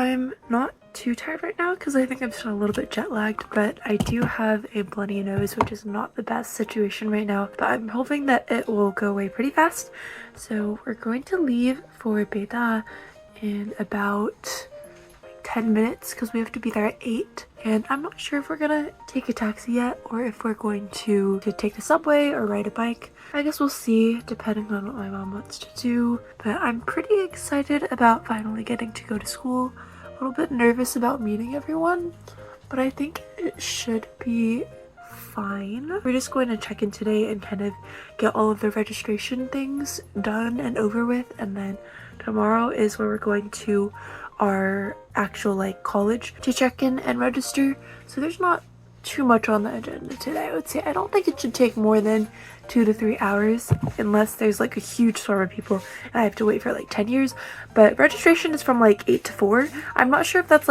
I'm not too tired right now because I think I'm still a little bit jet lagged, but I do have a bloody nose, which is not the best situation right now, but I'm hoping that it will go away pretty fast. So we're going to leave for Beta in about 10 minutes because we have to be there at 8, and I'm not sure if we're gonna take a taxi yet or if we're going to take the subway or ride a bike. I guess we'll see depending on what my mom wants to do, but I'm pretty excited about finally getting to go to school. A little bit nervous about meeting everyone, but I think it should be fine. We're just going to check in today and kind of get all of the registration things done and over with, and then tomorrow is where we're going to our actual college to check in and register. So there's not too much on the agenda today. I would say I don't think it should take more than 2 to 3 hours unless there's a huge swarm of people and I have to wait for 10 years. But registration is from 8 to 4. I'm not sure if that's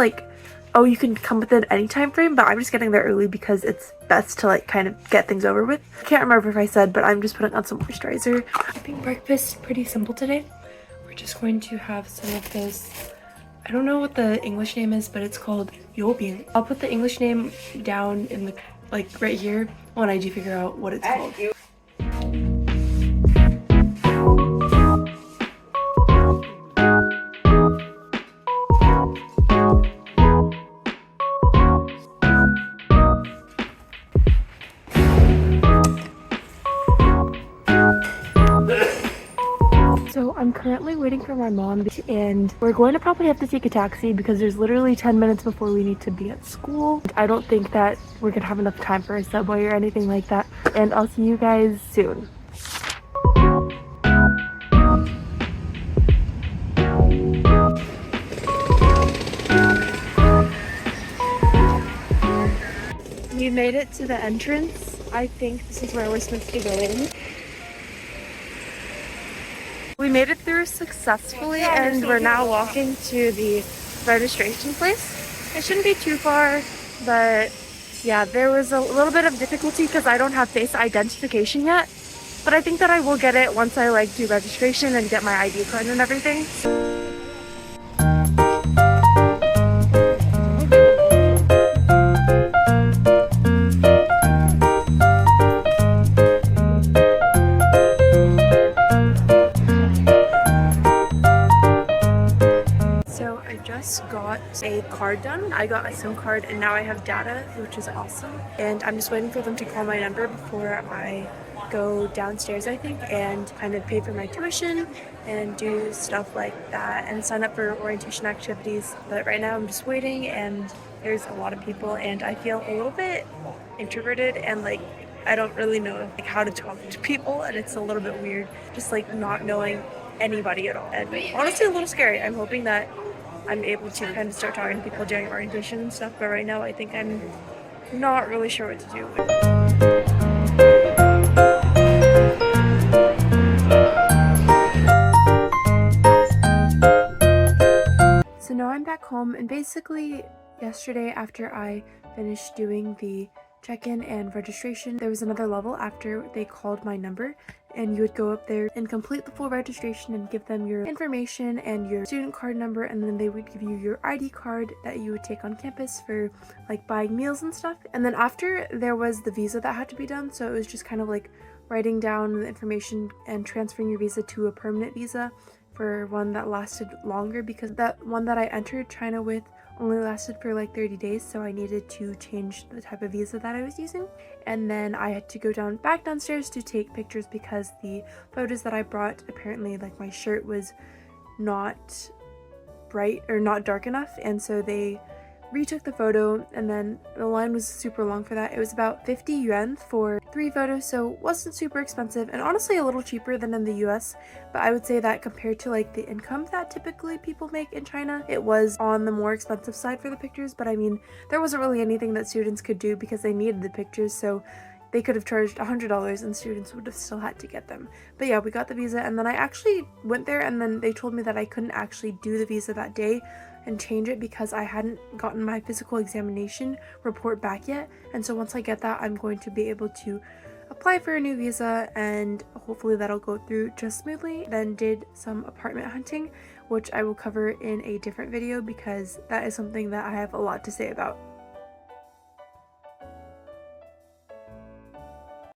oh, you can come within any time frame, but I'm just getting there early because it's best to kind of get things over with. I can't remember if I said, but I'm just putting on some moisturizer. I think breakfast is pretty simple today. We're just going to have some of this, I don't know what the English name is, but it's called yobing. I'll put the English name down in the right here when I do figure out what it's called. So I'm currently waiting for my mom, and we're going to probably have to take a taxi because there's literally 10 minutes before we need to be at school. I don't think that we're gonna have enough time for a subway or anything like that, and I'll see you guys soon. We made it to the entrance. I think this is where we're supposed to go in. We made it through successfully, and we're now walking to the registration place. It shouldn't be too far, but yeah, there was a little bit of difficulty because I don't have face identification yet, but I think that I will get it once I do registration and get my ID card and everything. Got a card done. I got a SIM card and now I have data, which is awesome. And I'm just waiting for them to call my number before I go downstairs, I think, and kind of pay for my tuition and do stuff like that and sign up for orientation activities. But right now I'm just waiting, and there's a lot of people and I feel a little bit introverted and I don't really know how to talk to people, and it's a little bit weird just not knowing anybody at all, and honestly a little scary. I'm hoping that I'm able to kind of start talking to people during orientation and stuff, but right now I think I'm not really sure what to do. So now I'm back home, and basically yesterday after I finished doing the check-in and registration, there was another level after they called my number, and you would go up there and complete the full registration and give them your information and your student card number, and then they would give you your ID card that you would take on campus for buying meals and stuff. And then after, there was the visa that had to be done, so it was just kind of writing down the information and transferring your visa to a permanent visa for one that lasted longer, because that one that I entered China with only lasted for 30 days, so I needed to change the type of visa that I was using. And then I had to go back downstairs to take pictures because the photos that I brought, apparently my shirt was not bright or not dark enough, and so they retook the photo, and then the line was super long for that. It was about 50 yuan for 3 photos, so it wasn't super expensive, and honestly a little cheaper than in the US, but I would say that compared to the income that typically people make in China, it was on the more expensive side for the pictures. But I mean, there wasn't really anything that students could do because they needed the pictures, so they could have charged $100 and students would have still had to get them. But yeah, we got the visa, and then I actually went there, and then they told me that I couldn't actually do the visa that day and change it because I hadn't gotten my physical examination report back yet. And so once I get that, I'm going to be able to apply for a new visa, and hopefully that'll go through just smoothly. Then did some apartment hunting, which I will cover in a different video because that is something that I have a lot to say about.